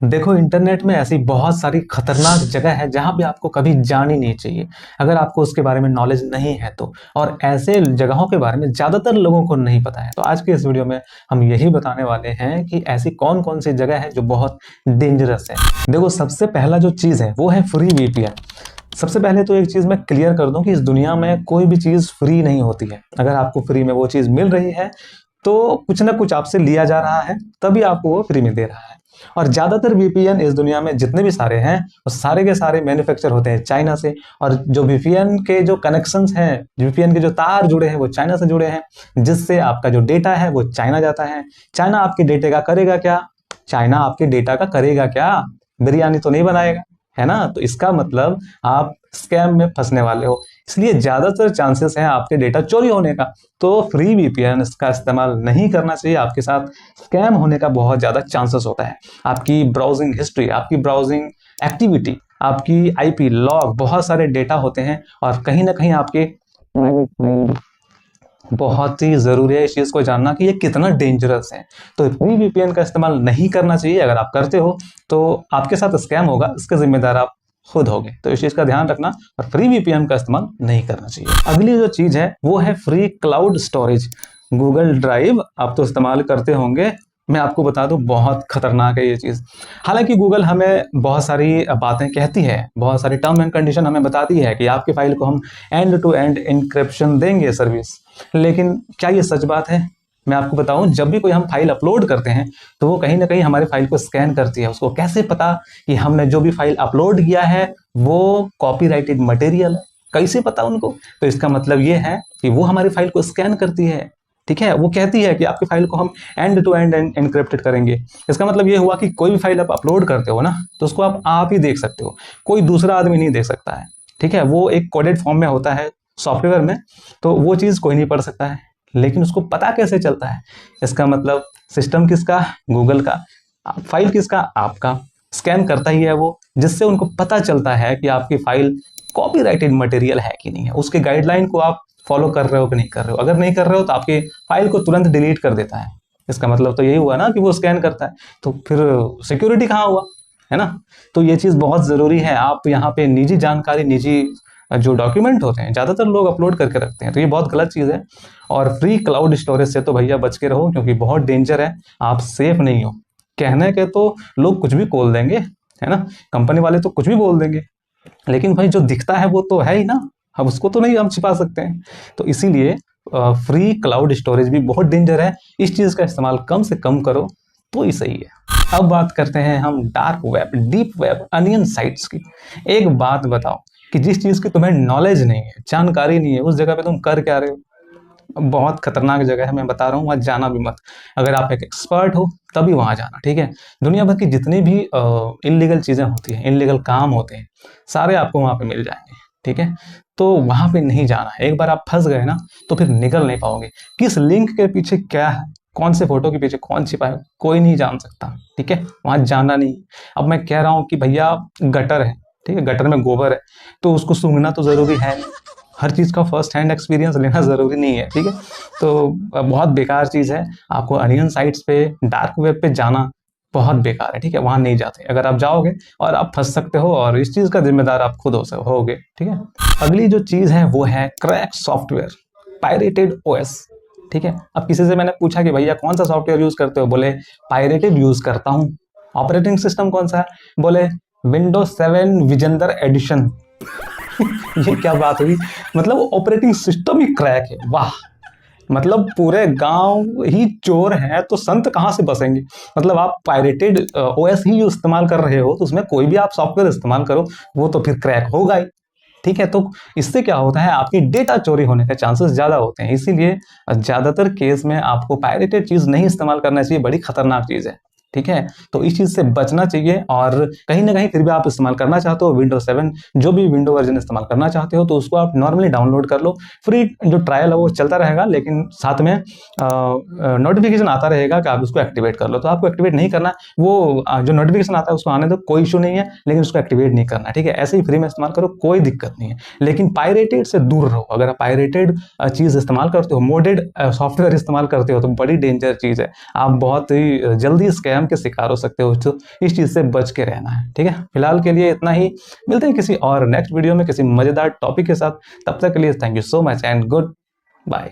देखो, इंटरनेट में ऐसी बहुत सारी खतरनाक जगह है जहां पे आपको कभी जानी नहीं चाहिए अगर आपको उसके बारे में नॉलेज नहीं है तो। और ऐसे जगहों के बारे में ज़्यादातर लोगों को नहीं पता है। तो आज के इस वीडियो में हम यही बताने वाले हैं कि ऐसी कौन कौन सी जगह है जो बहुत डेंजरस है। देखो, सबसे पहला जो चीज़ है वो है फ्री वीपीएन। सबसे पहले तो एक चीज़ मैं क्लियर कर दूं कि इस दुनिया में कोई भी चीज़ फ्री नहीं होती है। अगर आपको फ्री में वो चीज़ मिल रही है तो कुछ ना कुछ आपसे लिया जा रहा है, तभी आपको वो फ्री में दे रहा है। और ज्यादातर वीपीएन इस दुनिया में जितने भी सारे हैं वो सारे के सारे मैन्युफैक्चर होते हैं चाइना से। और जो वीपीएन के जो कनेक्शंस हैं, वीपीएन के जो तार जुड़े हैं वो चाइना से जुड़े हैं, जिससे आपका जो डेटा है वो चाइना जाता है। चाइना आपके डेटे का करेगा क्या? चाइना आपके डेटा का करेगा क्या? बिरयानी तो नहीं बनाएगा, है ना? तो इसका मतलब आप स्कैम में फंसने वाले हो। इसलिए ज्यादातर चांसेस हैं आपके डेटा चोरी होने का। तो फ्री वीपीएन इसका इस्तेमाल नहीं करना चाहिए। आपके साथ स्कैम होने का बहुत ज्यादा चांसेस होता है। आपकी ब्राउजिंग हिस्ट्री, आपकी ब्राउजिंग एक्टिविटी, आपकी आईपी लॉग, बहुत सारे डेटा होते हैं और कहीं ना कहीं आपके प्राइवेट फाइल। बहुत ही जरूरी है इस चीज को जानना कि ये कितना डेंजरस है। तो फ्री वीपीएन का इस्तेमाल नहीं करना चाहिए। अगर आप करते हो तो आपके साथ स्कैम होगा, इसके जिम्मेदार आप खुद होगे। तो इस चीज का ध्यान रखना और फ्री वीपीएन का इस्तेमाल नहीं करना चाहिए। अगली जो चीज है वो है free cloud storage. Google drive आप तो इस्तेमाल करते होंगे। मैं आपको बता दूं, बहुत खतरनाक है ये चीज। हालांकि गूगल हमें बहुत सारी बातें कहती है, बहुत सारी टर्म एंड कंडीशन हमें बताती है कि आपकी फाइल को हम एंड टू एंड इंक्रिप्शन देंगे सर्विस। लेकिन क्या ये सच बात है? मैं आपको बताऊं, जब भी कोई हम फाइल अपलोड करते हैं तो वो कहीं ना कहीं हमारी फाइल को स्कैन करती है। उसको कैसे पता कि हमने जो भी फाइल अपलोड किया है वो कॉपीराइटेड मटेरियल है? कैसे पता उनको? तो इसका मतलब ये है कि वो हमारी फाइल को स्कैन करती है। ठीक है, वो कहती है कि आपकी फाइल को हम एंड टू एंड एनक्रिप्टेड करेंगे। इसका मतलब ये हुआ कि कोई भी फाइल आप अपलोड करते हो ना, तो उसको आप ही देख सकते हो, कोई दूसरा आदमी नहीं देख सकता है। ठीक है, वो एक कोडेड फॉर्म में होता है सॉफ्टवेयर में, तो वो चीज़ कोई नहीं पढ़ सकता है। लेकिन उसको पता कैसे चलता है? इसका मतलब सिस्टम किसका? गूगल का। फाइल किसका? आपका। स्कैन करता ही है वो, जिससे उनको पता चलता है कि आपकी फाइल कॉपीराइटेड मटेरियल है कि नहीं है। उसके गाइडलाइन को आप फॉलो कर रहे हो कि नहीं कर रहे हो। अगर नहीं कर रहे हो तो आपकी फाइल को तुरंत डिलीट कर देता है। इसका मतलब तो यही हुआ ना कि वो स्कैन करता है। तो फिर सिक्योरिटी कहाँ हुआ, है ना? तो ये चीज़ बहुत ज़रूरी है। आप यहाँ पे निजी जानकारी, निजी जो डॉक्यूमेंट होते हैं ज़्यादातर लोग अपलोड करके रखते हैं, तो ये बहुत गलत चीज़ है। और फ्री क्लाउड स्टोरेज से तो भैया बच के रहो, क्योंकि बहुत डेंजर है। आप सेफ नहीं हो। कहने के तो लोग कुछ भी बोल देंगे, है ना? कंपनी वाले तो कुछ भी बोल देंगे, लेकिन भाई जो दिखता है वो तो है ही ना। अब उसको तो नहीं हम छिपा सकते हैं। तो इसीलिए फ्री क्लाउड स्टोरेज भी बहुत डेंजर है। इस चीज़ का इस्तेमाल कम से कम करो तो ही सही है। अब बात करते हैं हम dark web, deep web, onion sites की। एक बात बताओ कि जिस चीज़ की तुम्हें नॉलेज नहीं है, जानकारी नहीं है, उस जगह पे तुम कर क्या रहे हो? बहुत खतरनाक जगह है, मैं बता रहा हूँ, वहाँ जाना भी मत। अगर आप एक एक्सपर्ट हो तभी वहाँ जाना, ठीक है? दुनिया भर की जितनी भी इनलीगल चीज़ें होती हैं, इनलीगल काम होते हैं, सारे आपको वहाँ पे मिल जाएंगे, ठीक है? तो वहाँ पे नहीं जाना है। एक बार आप फंस गए ना तो फिर निकल नहीं पाओगे। किस लिंक के पीछे क्या है, कौन से फोटो के पीछे कौन छिपा है, कोई नहीं जान सकता, ठीक है? वहाँ जाना नहीं। अब मैं कह रहा हूँ कि भैया गटर है, ठीक है, गटर में गोबर है, तो उसको सूंघना तो ज़रूरी है नहीं। हर चीज़ का फर्स्ट हैंड एक्सपीरियंस लेना ज़रूरी नहीं है, ठीक है? तो बहुत बेकार चीज़ है। आपको अनियन साइट्स पे, डार्क वेब पे जाना बहुत बेकार है, ठीक है? वहाँ नहीं जाते। अगर आप जाओगे और आप फंस सकते हो, और इस चीज़ का जिम्मेदार आप खुद होगे, ठीक है? अगली जो चीज़ है वो है क्रैक सॉफ्टवेयर, पायरेटेड ओएस, ठीक है? अब किसी से मैंने पूछा कि भैया कौन सा सॉफ्टवेयर यूज़ करते हो? बोले पायरेटेड यूज़ करता हूँ। ऑपरेटिंग सिस्टम कौन सा है? बोले विंडोज 7 विजेंदर एडिशन। ये क्या बात हुई? मतलब ऑपरेटिंग सिस्टम ही क्रैक है, वाह! मतलब पूरे गांव ही चोर हैं तो संत कहाँ से बसेंगे? मतलब आप पायरेटेड ओएस ही इस्तेमाल कर रहे हो, तो उसमें कोई भी आप सॉफ्टवेयर इस्तेमाल करो वो तो फिर क्रैक होगा ही, ठीक है? तो इससे क्या होता है, आपकी डेटा चोरी होने के चांसेस ज़्यादा होते हैं। इसीलिए ज़्यादातर केस में आपको पायरेटेड चीज़ नहीं इस्तेमाल करना चाहिए, बड़ी खतरनाक चीज़ है, ठीक है? तो इस चीज़ से बचना चाहिए। और कहीं ना कहीं फिर भी आप इस्तेमाल करना चाहते हो विंडोज 7, जो भी विंडो वर्जन इस्तेमाल करना चाहते हो, तो उसको आप नॉर्मली डाउनलोड कर लो। फ्री जो ट्रायल है वो चलता रहेगा, लेकिन साथ में नोटिफिकेशन आता रहेगा कि आप उसको एक्टिवेट कर लो। तो आपको एक्टिवेट नहीं करना, वो जो नोटिफिकेशन आता है उसको आने दो, कोई इशू नहीं है, लेकिन उसको एक्टिवेट नहीं करना, ठीक है? ऐसे ही फ्री में इस्तेमाल करो, कोई दिक्कत नहीं है, लेकिन पायरेटेड से दूर रहो। अगर आप पायरेटेड चीज़ इस्तेमाल करते हो, मोडेड सॉफ्टवेयर इस्तेमाल करते हो, तो बड़ी डेंजर चीज़ है। आप बहुत ही जल्दी स्कैम स्कैम के शिकार हो सकते हो, तो इस चीज से बच के रहना है। ठीक है, फिलहाल के लिए इतना ही, मिलते हैं किसी और नेक्स्ट वीडियो में किसी मजेदार टॉपिक के साथ। तब तक के लिए thank you so much and good bye.